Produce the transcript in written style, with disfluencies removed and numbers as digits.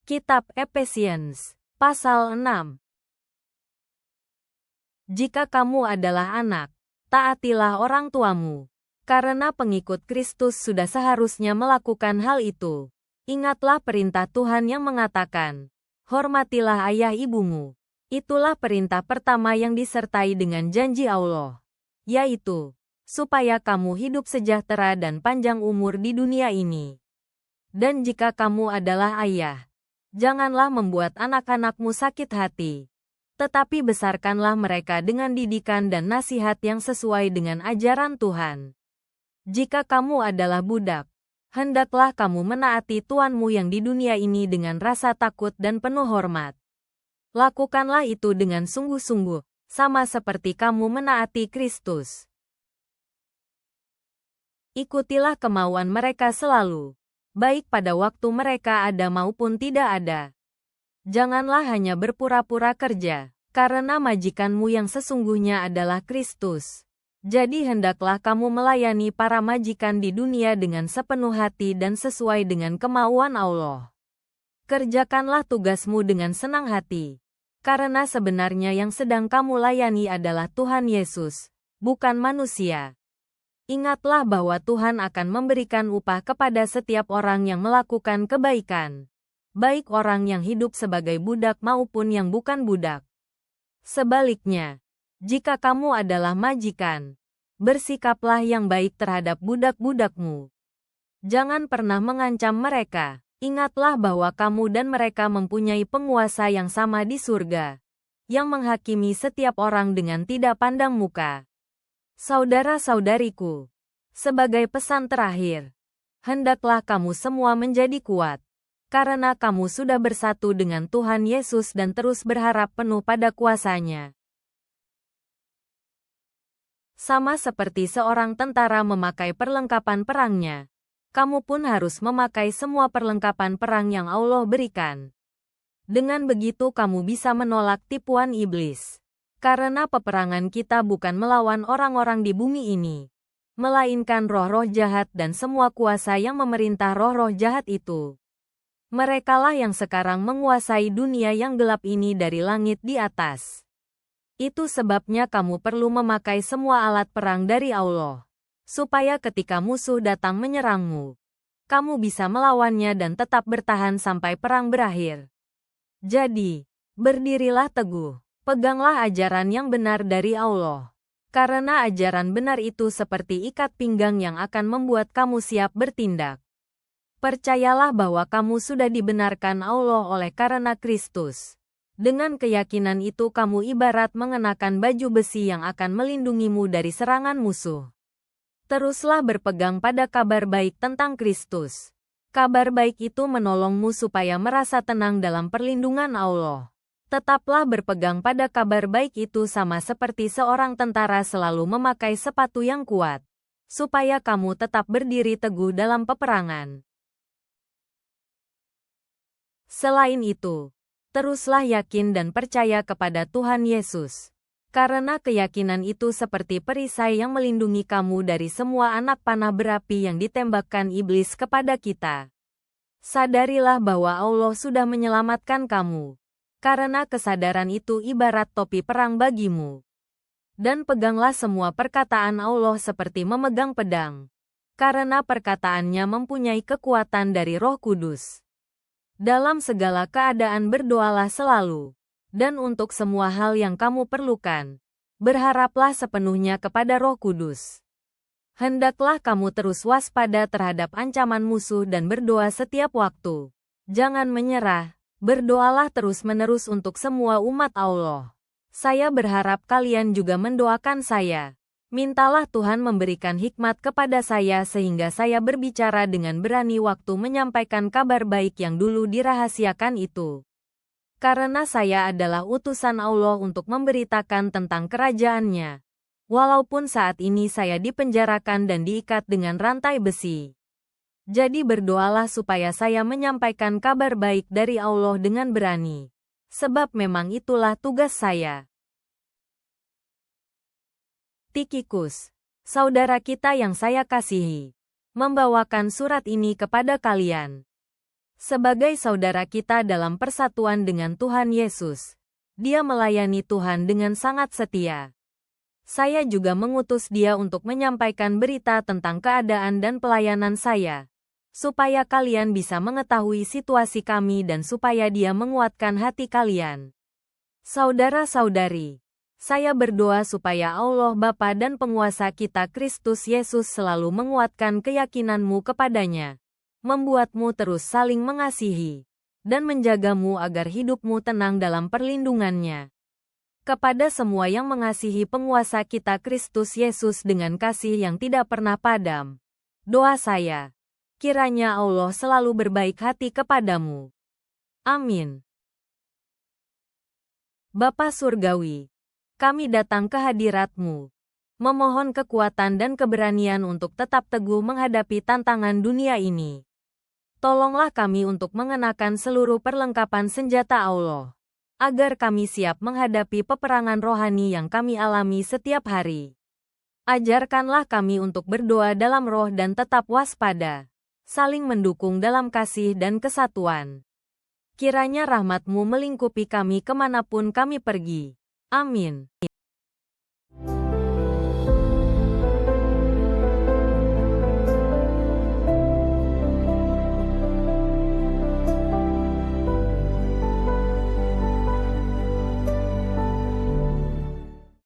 Kitab Efesiens, pasal 6. Jika kamu adalah anak, taatilah orang tuamu, karena pengikut Kristus sudah seharusnya melakukan hal itu. Ingatlah perintah Tuhan yang mengatakan, hormatilah ayah ibumu. Itulah perintah pertama yang disertai dengan janji Allah, yaitu, supaya kamu hidup sejahtera dan panjang umur di dunia ini. Dan jika kamu adalah ayah, janganlah membuat anak-anakmu sakit hati, tetapi besarkanlah mereka dengan didikan dan nasihat yang sesuai dengan ajaran Tuhan. Jika kamu adalah budak, hendaklah kamu menaati tuanmu yang di dunia ini dengan rasa takut dan penuh hormat. Lakukanlah itu dengan sungguh-sungguh, sama seperti kamu menaati Kristus. Ikutilah kemauan mereka selalu, baik pada waktu mereka ada maupun tidak ada. Janganlah hanya berpura-pura kerja, karena majikanmu yang sesungguhnya adalah Kristus. Jadi hendaklah kamu melayani para majikan di dunia dengan sepenuh hati dan sesuai dengan kemauan Allah. Kerjakanlah tugasmu dengan senang hati, karena sebenarnya yang sedang kamu layani adalah Tuhan Yesus, bukan manusia. Ingatlah bahwa Tuhan akan memberikan upah kepada setiap orang yang melakukan kebaikan, baik orang yang hidup sebagai budak maupun yang bukan budak. Sebaliknya, jika kamu adalah majikan, bersikaplah yang baik terhadap budak-budakmu. Jangan pernah mengancam mereka. Ingatlah bahwa kamu dan mereka mempunyai penguasa yang sama di surga, yang menghakimi setiap orang dengan tidak pandang muka. Saudara-saudariku, sebagai pesan terakhir, hendaklah kamu semua menjadi kuat, karena kamu sudah bersatu dengan Tuhan Yesus dan terus berharap penuh pada kuasa-Nya. Sama seperti seorang tentara memakai perlengkapan perangnya, kamu pun harus memakai semua perlengkapan perang yang Allah berikan. Dengan begitu kamu bisa menolak tipuan iblis. Karena peperangan kita bukan melawan orang-orang di bumi ini, melainkan roh-roh jahat dan semua kuasa yang memerintah roh-roh jahat itu. Merekalah yang sekarang menguasai dunia yang gelap ini dari langit di atas. Itu sebabnya kamu perlu memakai semua alat perang dari Allah, supaya ketika musuh datang menyerangmu, kamu bisa melawannya dan tetap bertahan sampai perang berakhir. Jadi, berdirilah teguh. Peganglah ajaran yang benar dari Allah. Karena ajaran benar itu seperti ikat pinggang yang akan membuat kamu siap bertindak. Percayalah bahwa kamu sudah dibenarkan Allah oleh karena Kristus. Dengan keyakinan itu kamu ibarat mengenakan baju besi yang akan melindungimu dari serangan musuh. Teruslah berpegang pada kabar baik tentang Kristus. Kabar baik itu menolongmu supaya merasa tenang dalam perlindungan Allah. Tetaplah berpegang pada kabar baik itu sama seperti seorang tentara selalu memakai sepatu yang kuat, supaya kamu tetap berdiri teguh dalam peperangan. Selain itu, teruslah yakin dan percaya kepada Tuhan Yesus, karena keyakinan itu seperti perisai yang melindungi kamu dari semua anak panah berapi yang ditembakkan iblis kepada kita. Sadarilah bahwa Allah sudah menyelamatkan kamu. Karena kesadaran itu ibarat topi perang bagimu. Dan peganglah semua perkataan Allah seperti memegang pedang. Karena perkataannya mempunyai kekuatan dari Roh Kudus. Dalam segala keadaan berdoalah selalu. Dan untuk semua hal yang kamu perlukan, berharaplah sepenuhnya kepada Roh Kudus. Hendaklah kamu terus waspada terhadap ancaman musuh dan berdoa setiap waktu. Jangan menyerah. Berdoalah terus-menerus untuk semua umat Allah. Saya berharap kalian juga mendoakan saya. Mintalah Tuhan memberikan hikmat kepada saya sehingga saya berbicara dengan berani waktu menyampaikan kabar baik yang dulu dirahasiakan itu. Karena saya adalah utusan Allah untuk memberitakan tentang kerajaan-Nya. Walaupun saat ini saya dipenjarakan dan diikat dengan rantai besi. Jadi berdoalah supaya saya menyampaikan kabar baik dari Allah dengan berani. Sebab memang itulah tugas saya. Tikhikus, saudara kita yang saya kasihi, membawakan surat ini kepada kalian. Sebagai saudara kita dalam persatuan dengan Tuhan Yesus, dia melayani Tuhan dengan sangat setia. Saya juga mengutus dia untuk menyampaikan berita tentang keadaan dan pelayanan saya, supaya kalian bisa mengetahui situasi kami dan supaya dia menguatkan hati kalian. Saudara-saudari, saya berdoa supaya Allah Bapa dan penguasa kita Kristus Yesus selalu menguatkan keyakinanmu kepadanya, membuatmu terus saling mengasihi, dan menjagamu agar hidupmu tenang dalam perlindungannya. Kepada semua yang mengasihi penguasa kita Kristus Yesus dengan kasih yang tidak pernah padam, doa saya, kiranya Allah selalu berbaik hati kepadamu. Amin. Bapa Surgawi, kami datang ke hadirat-Mu, memohon kekuatan dan keberanian untuk tetap teguh menghadapi tantangan dunia ini. Tolonglah kami untuk mengenakan seluruh perlengkapan senjata Allah, agar kami siap menghadapi peperangan rohani yang kami alami setiap hari. Ajarkanlah kami untuk berdoa dalam roh dan tetap waspada, saling mendukung dalam kasih dan kesatuan. Kiranya rahmat-Mu melingkupi kami kemanapun kami pergi. Amin.